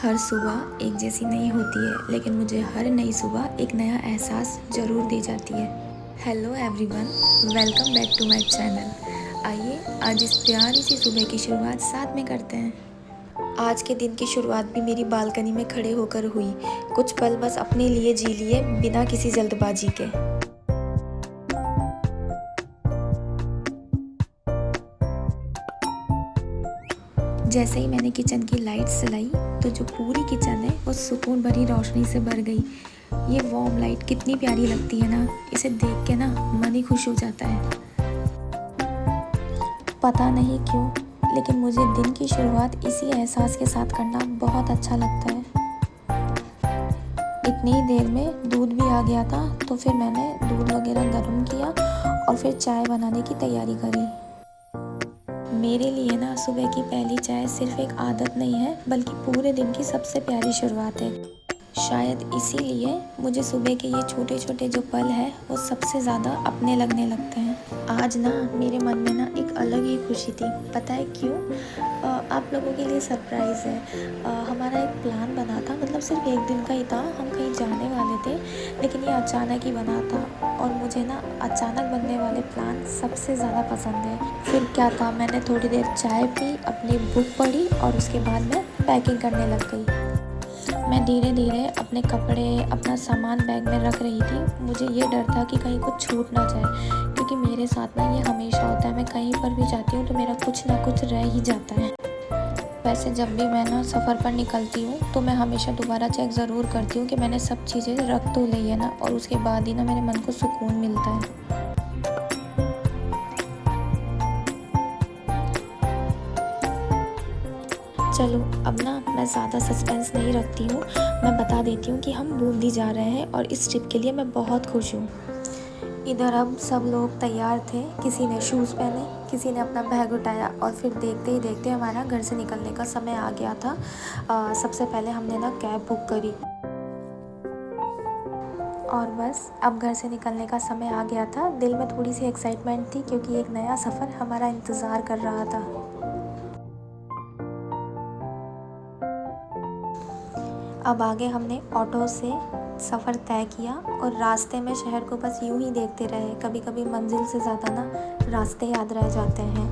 हर सुबह एक जैसी नहीं होती है, लेकिन मुझे हर नई सुबह एक नया एहसास ज़रूर दे जाती है। Hello everyone, welcome back to my channel. आइए आज इस प्यारी सी सुबह की शुरुआत साथ में करते हैं। आज के दिन की शुरुआत भी मेरी बालकनी में खड़े होकर हुई। कुछ पल बस अपने लिए जी लिए, बिना किसी जल्दबाजी के। जैसे ही मैंने किचन की लाइट्स जलाई तो जो पूरी किचन है वो सुकून भरी रोशनी से भर गई। ये वार्म लाइट कितनी प्यारी लगती है ना, इसे देख के ना मन ही खुश हो जाता है। पता नहीं क्यों, लेकिन मुझे दिन की शुरुआत इसी एहसास के साथ करना बहुत अच्छा लगता है। इतनी ही देर में दूध भी आ गया था, तो फिर मैंने दूध वगैरह गर्म किया और फिर चाय बनाने की तैयारी करी। मेरे लिए ना सुबह की पहली चाय सिर्फ एक आदत नहीं है, बल्कि पूरे दिन की सबसे प्यारी शुरुआत है। शायद इसीलिए मुझे सुबह के ये छोटे छोटे जो पल हैं वो सबसे ज़्यादा अपने लगने लगते हैं। आज ना मेरे मन में ना एक अलग ही खुशी थी। पता है क्यों? आप लोगों के लिए सरप्राइज़ है। हमारा एक प्लान बना था, मतलब सिर्फ एक दिन का ही था। हम कहीं जाने वाले थे, लेकिन ये अचानक ही बना था और मुझे ना अचानक बनने वाले प्लान सबसे ज़्यादा पसंद है। फिर क्या था, मैंने थोड़ी देर चाय पी, अपनी बुक पढ़ी और उसके बाद मैं पैकिंग करने लग गई। मैं धीरे धीरे अपने कपड़े, अपना सामान बैग में रख रही थी। मुझे ये डर था कि कहीं कुछ छूट ना जाए, क्योंकि मेरे साथ ना ये हमेशा होता है। मैं कहीं पर भी जाती हूँ तो मेरा कुछ ना कुछ रह ही जाता है। वैसे जब भी मैं ना सफ़र पर निकलती हूँ तो मैं हमेशा दोबारा चेक ज़रूर करती हूँ कि मैंने सब चीज़ें रख तो ली है ना, और उसके बाद ही ना मेरे मन को सुकून मिलता है। चलो अब ना मैं ज़्यादा सस्पेंस नहीं रखती हूँ, मैं बता देती हूँ कि हम बूंदी जा रहे हैं और इस ट्रिप के लिए मैं बहुत खुश हूँ। इधर अब सब लोग तैयार थे। किसी ने शूज़ पहने, किसी ने अपना बैग उठाया और फिर देखते ही देखते हमारा घर से निकलने का समय आ गया था। सबसे पहले हमने ना कैब बुक करी और बस अब घर से निकलने का समय आ गया था। दिल में थोड़ी सी एक्साइटमेंट थी, क्योंकि एक नया सफ़र हमारा इंतज़ार कर रहा था। अब आगे हमने ऑटो से सफ़र तय किया और रास्ते में शहर को बस यूं ही देखते रहे। कभी कभी मंजिल से ज़्यादा ना रास्ते याद रह जाते हैं।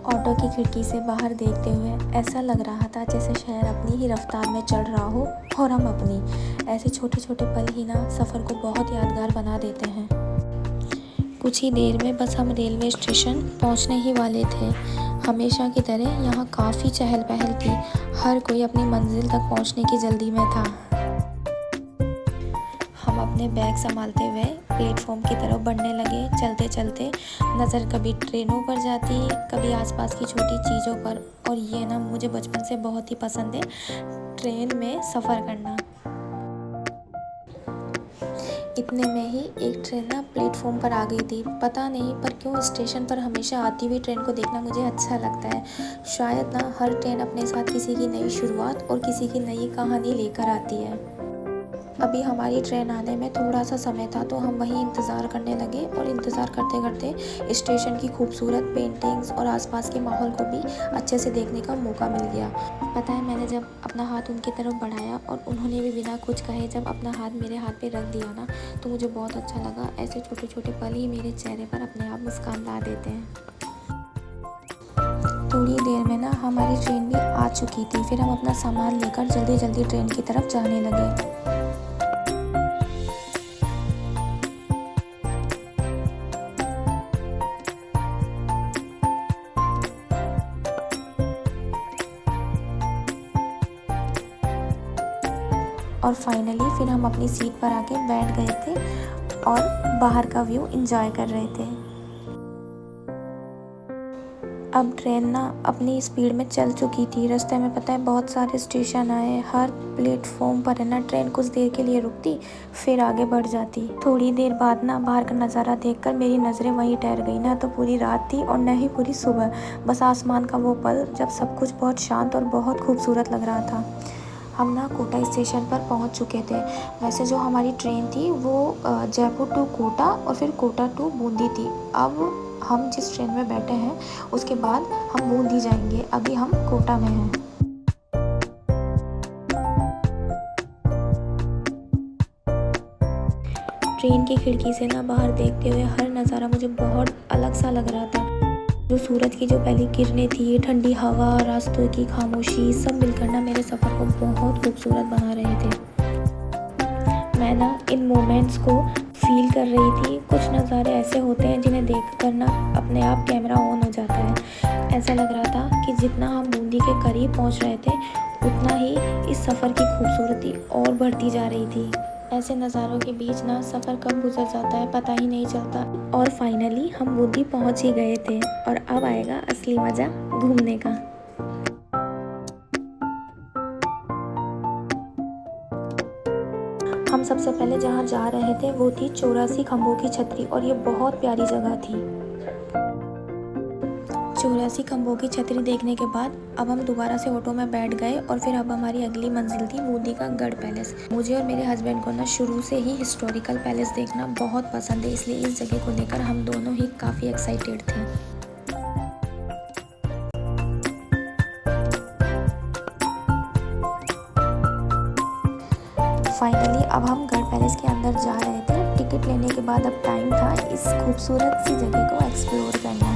ऑटो की खिड़की से बाहर देखते हुए ऐसा लग रहा था जैसे शहर अपनी ही रफ्तार में चल रहा हो और हम अपनी। ऐसे छोटे छोटे पल ही ना सफ़र को बहुत यादगार बना देते हैं। कुछ ही देर में बस हम रेलवे स्टेशन पहुंचने ही वाले थे। हमेशा की तरह यहाँ काफ़ी चहल पहल थी। हर कोई अपनी मंजिल तक पहुँचने की जल्दी में था। हम अपने बैग संभालते हुए प्लेटफॉर्म की तरफ बढ़ने लगे। चलते चलते नज़र कभी ट्रेनों पर जाती, कभी आसपास की छोटी चीज़ों पर। और ये ना मुझे बचपन से बहुत ही पसंद है, ट्रेन में सफ़र करना। इतने में ही एक ट्रेन ना प्लेटफॉर्म पर आ गई थी। पता नहीं पर क्यों स्टेशन पर हमेशा आती हुई ट्रेन को देखना मुझे अच्छा लगता है। शायद ना हर ट्रेन अपने साथ किसी की नई शुरुआत और किसी की नई कहानी लेकर आती है। अभी हमारी ट्रेन आने में थोड़ा सा समय था, तो हम वहीं इंतज़ार करने लगे और इंतज़ार करते करते स्टेशन की खूबसूरत पेंटिंग्स और आसपास के माहौल को भी अच्छे से देखने का मौका मिल गया। पता है, मैंने जब अपना हाथ उनकी तरफ बढ़ाया और उन्होंने भी बिना कुछ कहे जब अपना हाथ मेरे हाथ पे रख दिया ना, तो मुझे बहुत अच्छा लगा। ऐसे छोटे छोटे पल ही मेरे चेहरे पर अपने आप मुस्कान ला देते हैं। थोड़ी देर में ना हमारी ट्रेन भी आ चुकी थी। फिर हम अपना सामान लेकर जल्दी जल्दी ट्रेन की तरफ जाने लगे। और फाइनली फिर हम अपनी सीट पर आके बैठ गए थे और बाहर का व्यू एंजॉय कर रहे थे। अब ट्रेन ना अपनी स्पीड में चल चुकी थी। रास्ते में पता है बहुत सारे स्टेशन आए। हर प्लेटफॉर्म पर है ना ट्रेन कुछ देर के लिए रुकती, फिर आगे बढ़ जाती। थोड़ी देर बाद ना बाहर का नज़ारा देखकर मेरी नज़रें वहीं ठहर गई। ना तो पूरी रात थी और न ही पूरी सुबह, बस आसमान का वो पल जब सब कुछ बहुत शांत और बहुत खूबसूरत लग रहा था। हम ना कोटा स्टेशन पर पहुंच चुके थे। वैसे जो हमारी ट्रेन थी वो जयपुर टू कोटा और फिर कोटा टू बूंदी थी। अब हम जिस ट्रेन में बैठे हैं उसके बाद हम बूंदी जाएंगे। अभी हम कोटा में हैं। ट्रेन की खिड़की से ना बाहर देखते हुए हर नज़ारा मुझे बहुत अलग सा लग रहा था। जो सूरज की जो पहली किरणें थी, ठंडी हवा, रास्तों की खामोशी, सब मिलकर ना मेरे सफ़र को बहुत खूबसूरत बना रहे थे। मैं ना इन मोमेंट्स को फील कर रही थी। कुछ नज़ारे ऐसे होते हैं जिन्हें देखकर ना अपने आप कैमरा ऑन हो जाता है। ऐसा लग रहा था कि जितना हम बूंदी के करीब पहुंच रहे थे उतना ही इस सफ़र की खूबसूरती और बढ़ती जा रही थी। ऐसे नज़ारों के बीच ना सफ़र कब गुजर जाता है पता ही नहीं चलता। और फाइनली हम बूंदी पहुंच ही गए थे और अब आएगा असली मज़ा घूमने का। हम सबसे पहले जहाँ जा रहे थे वो थी 84 खम्भों की छतरी और ये बहुत प्यारी जगह थी। 84 खम्भों की छतरी देखने के बाद अब हम दोबारा से ऑटो में बैठ गए और फिर अब हमारी अगली मंजिल थी बूंदी का गढ़ पैलेस। मुझे और मेरे हस्बैंड को ना शुरू से ही हिस्टोरिकल पैलेस देखना बहुत पसंद है, इसलिए इस जगह को लेकर हम दोनों ही काफ़ी एक्साइटेड थे। फाइनली अब हम गढ़ पैलेस के अंदर जा रहे थे। टिकट लेने के बाद अब टाइम था इस खूबसूरत सी जगह को एक्सप्लोर करना।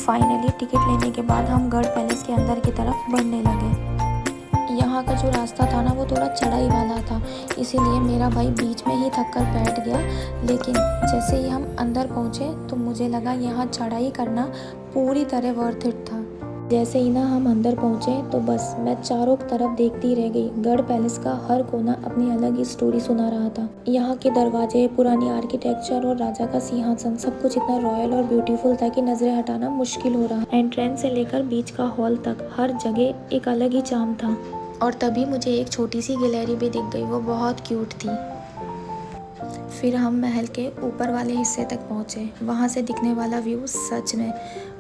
फाइनली टिकट लेने के बाद हम गढ़ पैलेस के अंदर की तरफ बढ़ने लगे। यहाँ का जो रास्ता था ना वो थोड़ा चढ़ाई वाला था, इसीलिए मेरा भाई बीच में ही थक कर बैठ गया। लेकिन जैसे ही हम अंदर पहुँचे तो मुझे लगा यहाँ चढ़ाई करना पूरी तरह वर्थ इट था। जैसे ही ना हम अंदर पहुँचे तो बस मैं चारों तरफ देखती रह गई। गढ़ पैलेस का हर कोना अपनी अलग ही स्टोरी सुना रहा था। यहाँ के दरवाजे, पुरानी आर्किटेक्चर और राजा का सिंहासन सब कुछ इतना रॉयल और ब्यूटीफुल था कि नजरें हटाना मुश्किल हो रहा। एंट्रेंस से लेकर बीच का हॉल तक हर जगह एक अलग ही चार्म था। और तभी मुझे एक छोटी सी गैलरी भी दिख गई, वो बहुत क्यूट थी। फिर हम महल के ऊपर वाले हिस्से तक पहुँचे। वहाँ से दिखने वाला व्यू सच में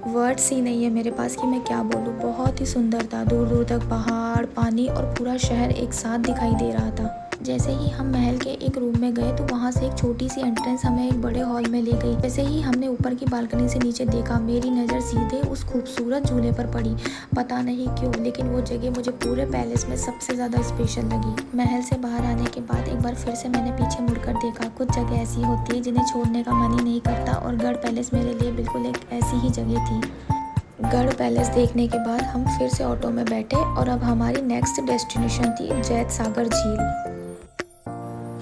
वर्ड्स ही नहीं है मेरे पास कि मैं क्या बोलूँ। बहुत ही सुंदर था। दूर दूर तक पहाड़, पानी और पूरा शहर एक साथ दिखाई दे रहा था। जैसे ही हम महल के एक रूम में गए तो वहाँ से एक छोटी सी एंट्रेंस हमें एक बड़े हॉल में ले गई। जैसे ही हमने ऊपर की बालकनी से नीचे देखा मेरी नज़र सीधे उस खूबसूरत झूले पर पड़ी। पता नहीं क्यों लेकिन वो जगह मुझे पूरे पैलेस में सबसे ज़्यादा स्पेशल लगी। महल से बाहर आने के बाद एक बार फिर से मैंने पीछे मुड़कर देखा। कुछ जगह ऐसी होती है जिन्हें छोड़ने का मन ही नहीं करता और गढ़ पैलेस मेरे लिए बिल्कुल एक ऐसी ही जगह थी। गढ़ पैलेस देखने के बाद हम फिर से ऑटो में बैठे और अब हमारी नेक्स्ट डेस्टिनेशन थी जैत सागर झील।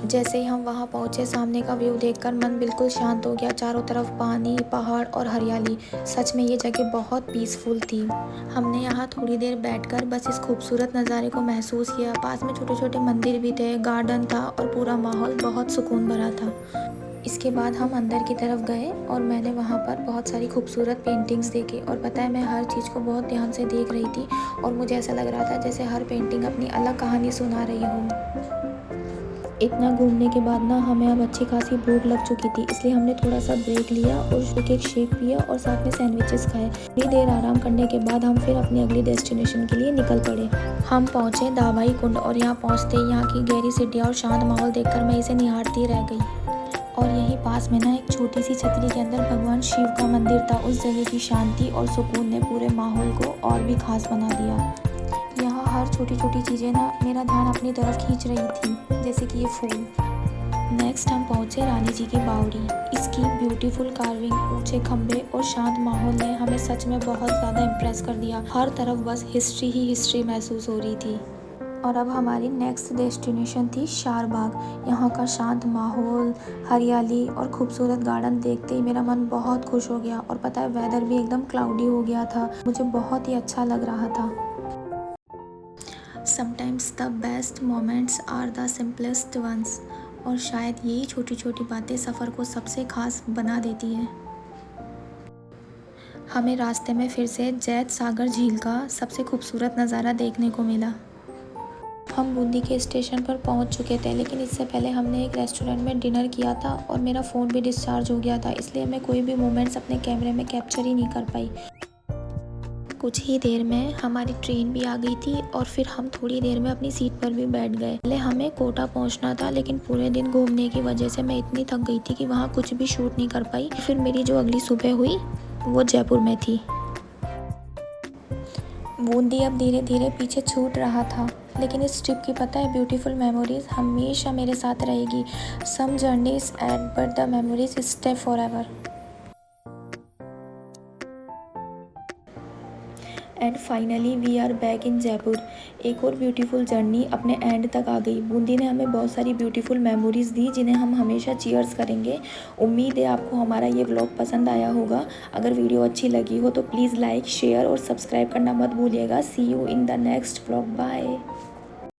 जैसे ही हम वहाँ पहुँचे सामने का व्यू देखकर मन बिल्कुल शांत हो गया। चारों तरफ पानी, पहाड़ और हरियाली। सच में ये जगह बहुत पीसफुल थी। हमने यहाँ थोड़ी देर बैठकर बस इस खूबसूरत नज़ारे को महसूस किया। पास में छोटे छोटे मंदिर भी थे, गार्डन था और पूरा माहौल बहुत सुकून भरा था। इसके बाद हम अंदर की तरफ गए और मैंने वहाँ पर बहुत सारी खूबसूरत पेंटिंग्स देखी। और पता है मैं हर चीज़ को बहुत ध्यान से देख रही थी और मुझे ऐसा लग रहा था जैसे हर पेंटिंग अपनी अलग कहानी सुना रही हो। इतना घूमने के बाद ना हमें अब अच्छी खासी भूख लग चुकी थी, इसलिए हमने थोड़ा सा ब्रेक लिया और एक शेक पिया और साथ में सैंडविचेस खाए। थोड़ी देर आराम करने के बाद हम फिर अपनी अगली डेस्टिनेशन के लिए निकल पड़े। हम पहुँचे दावाई कुंड और यहाँ पहुँचते ही यहाँ की गहरी सीढ़ियाँ और शांत माहौल देखकर मैं इसे निहारती रह गई। और यहीं पास में ना एक छोटी सी छतरी के अंदर भगवान शिव का मंदिर था। उस जगह की शांति और सुकून ने पूरे माहौल को और भी खास बना दिया। यहाँ हर छोटी छोटी चीज़ें ना मेरा ध्यान अपनी तरफ खींच रही थी, जैसे कि ये फूल। नेक्स्ट हम पहुँचे रानी जी की बावड़ी। इसकी ब्यूटीफुल कार्विंग, ऊंचे खंभे और शांत माहौल ने हमें सच में बहुत ज़्यादा इम्प्रेस कर दिया। हर तरफ बस हिस्ट्री ही हिस्ट्री महसूस हो रही थी। और अब हमारी नेक्स्ट डेस्टिनेशन थी शारबाग। यहाँ का शांत माहौल, हरियाली और खूबसूरत गार्डन देखते ही मेरा मन बहुत खुश हो गया। और पता है वेदर भी एकदम क्लाउडी हो गया था, मुझे बहुत ही अच्छा लग रहा था। Sometimes the best moments are the simplest ones. और शायद यही छोटी छोटी बातें सफ़र को सबसे खास बना देती है। हमें रास्ते में फिर से जैत सागर झील का सबसे खूबसूरत नज़ारा देखने को मिला। हम बूंदी के स्टेशन पर पहुंच चुके थे, लेकिन इससे पहले हमने एक रेस्टोरेंट में डिनर किया था और मेरा फ़ोन भी डिस्चार्ज हो गया था, इसलिए मैं कोई भी मोमेंट्स अपने कैमरे में कैप्चर ही नहीं कर पाई। कुछ ही देर में हमारी ट्रेन भी आ गई थी और फिर हम थोड़ी देर में अपनी सीट पर भी बैठ गए। पहले हमें कोटा पहुंचना था, लेकिन पूरे दिन घूमने की वजह से मैं इतनी थक गई थी कि वहां कुछ भी शूट नहीं कर पाई। फिर मेरी जो अगली सुबह हुई वो जयपुर में थी। बूंदी अब धीरे धीरे पीछे छूट रहा था। लेकिन इस ट्रिप की पता है ब्यूटीफुल मेमोरीज हमेशा मेरे साथ रहेगी। Some journeys end but the memories stay forever. And finally we are back in Jaipur. एक और ब्यूटीफुल जर्नी अपने एंड तक आ गई। बूंदी ने हमें बहुत सारी ब्यूटीफुल मेमोरीज़ दी जिन्हें हम हमेशा चीयर्स करेंगे। उम्मीद है आपको हमारा ये व्लॉग पसंद आया होगा। अगर वीडियो अच्छी लगी हो तो प्लीज़ लाइक शेयर और सब्सक्राइब करना मत भूलिएगा। See you in the next vlog. Bye.